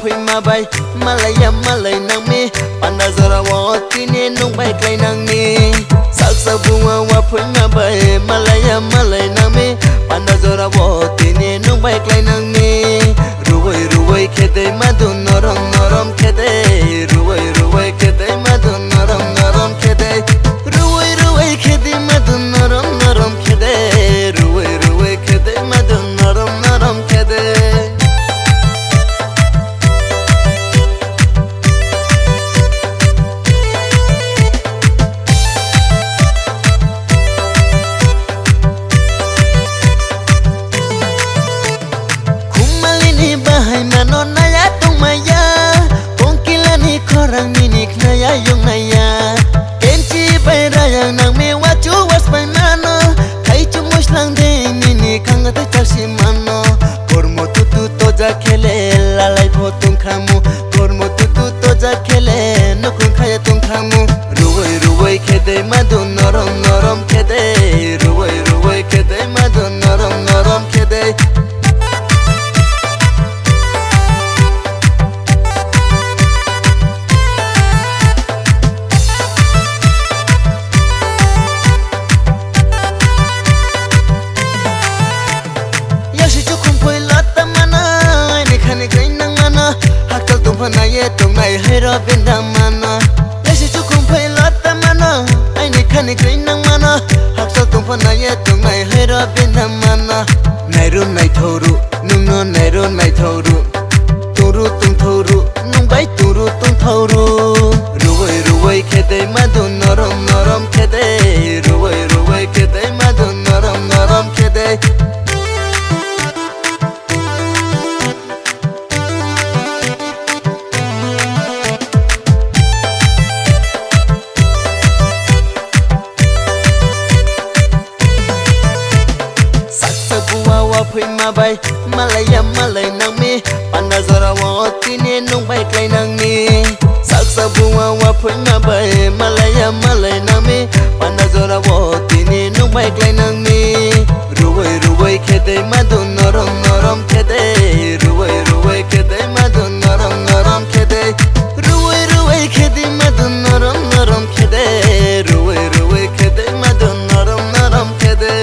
fui malaya malay nang mi pandazara wa tine nung bai klai nang mi saksa bunga wa fui malaya malay nang mi pandazara wa tine nung bai klai nang mi ruwai ruwai khede madu norom norom khede ruwai ruwai khede madu norom norom khede ruwai ruwai khede madu norom norom khede ruwai ruwai khede madu norom norom khede bahai mano naya tung maya kongkilani korang minik naya yung naya kenci bai rayang nang me wacu was bai mano kai chumush lang de mini kang te charsi mano kormo tutu toja khele lalai photung khamu kormo tutu toja khele nukun khaya tung khamu ruwai ruwai khede madu norom norom khede ruwai ruwai khede madu norom norom khede Naya tung nai hero binda mana yasi chukum phai lata mana ai ni khani green nang mana haksal tung naya tung nai hero binda mana nairu nai thoru nungno nairu nai thoru turu tung thoru nung bai turu tung thoru ruwai ruwai khede madu norom norom khede ruwai ruwai khede madu norom norom khede fui malaya malay nang mi pandazara wa tine nung bai klai nang mi saksa bunga wa fui malaya malay nang mi pandazara wa tine nung bai klai nang mi ruwai ruwai khede madu norom norom khede ruwai ruwai khede madu norom norom khede ruwai ruwai khede madu norom norom khede ruwai ruwai khede madu norom norom khede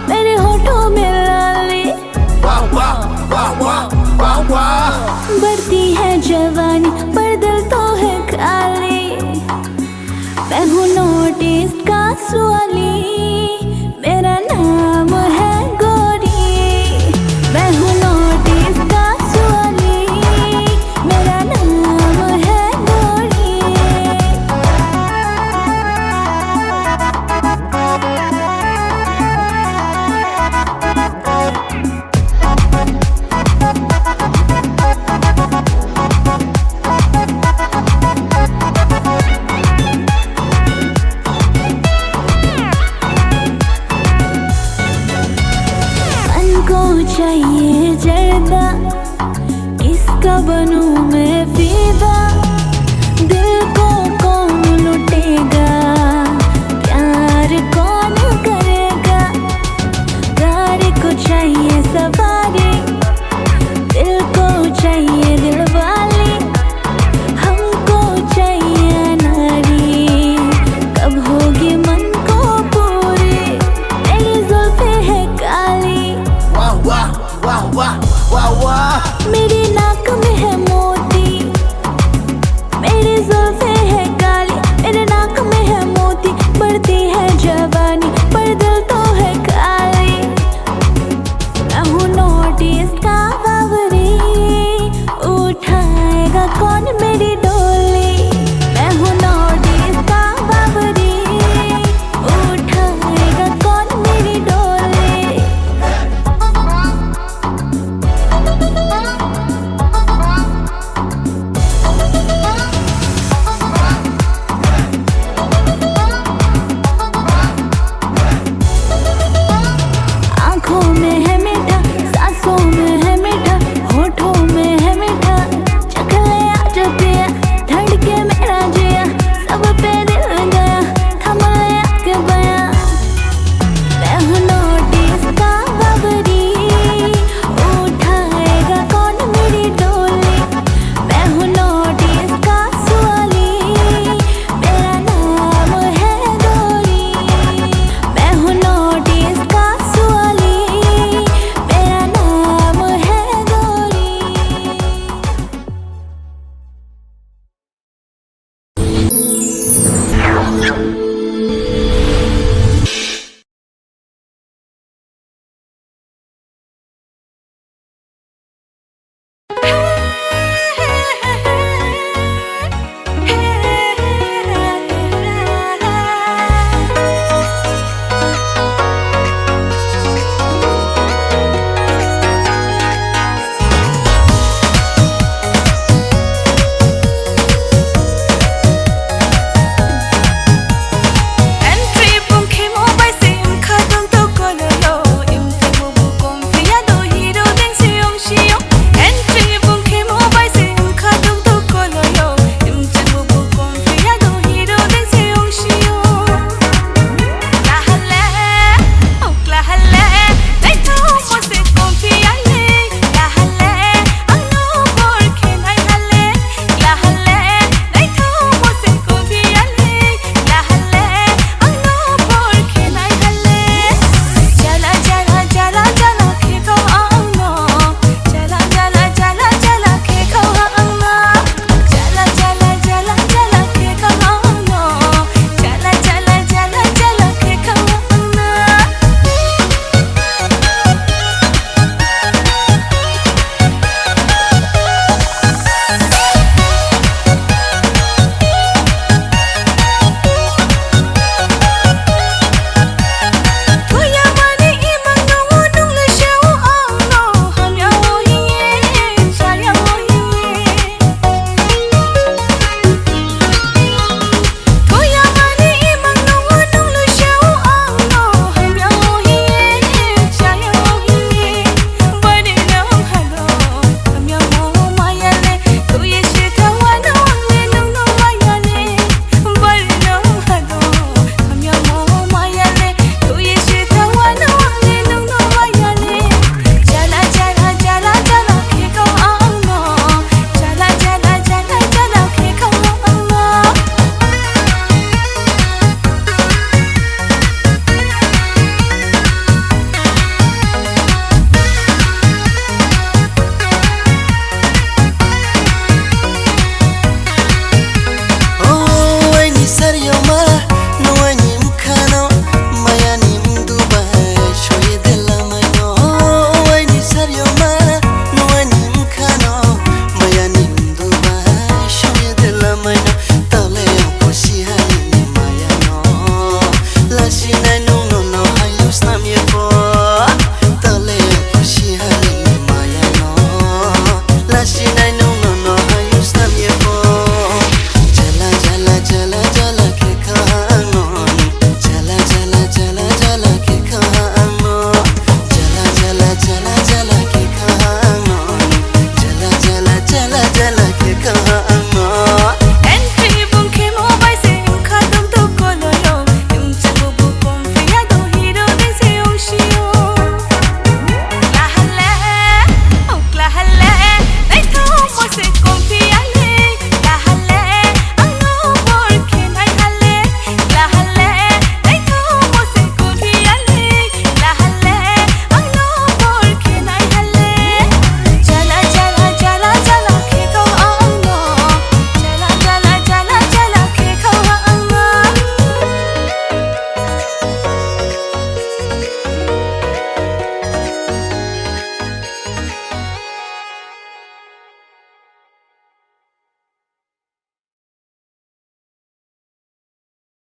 मेरे होठों में लाली बढ़ती है जवानी पर दिल तो है खाली मैं हूँ नोटिस का स्वाली मेरा नाम है गोरी मैं हूँ नोटिस का स्वाली मेरा नाम है गोरी चाहिए जर्दा किसका बनूं मैं फीदा दिल को कौन लुटेगा प्यार कौन करेगा गाड़ी को चाहिए सवारी दिल को चाहिए दिल वाली हमको चाहिए नारी कब होगी मन को पूरी मेरी जुल्फें है काली वाह वाह वाह वाह वाह वाह मेरी नाक में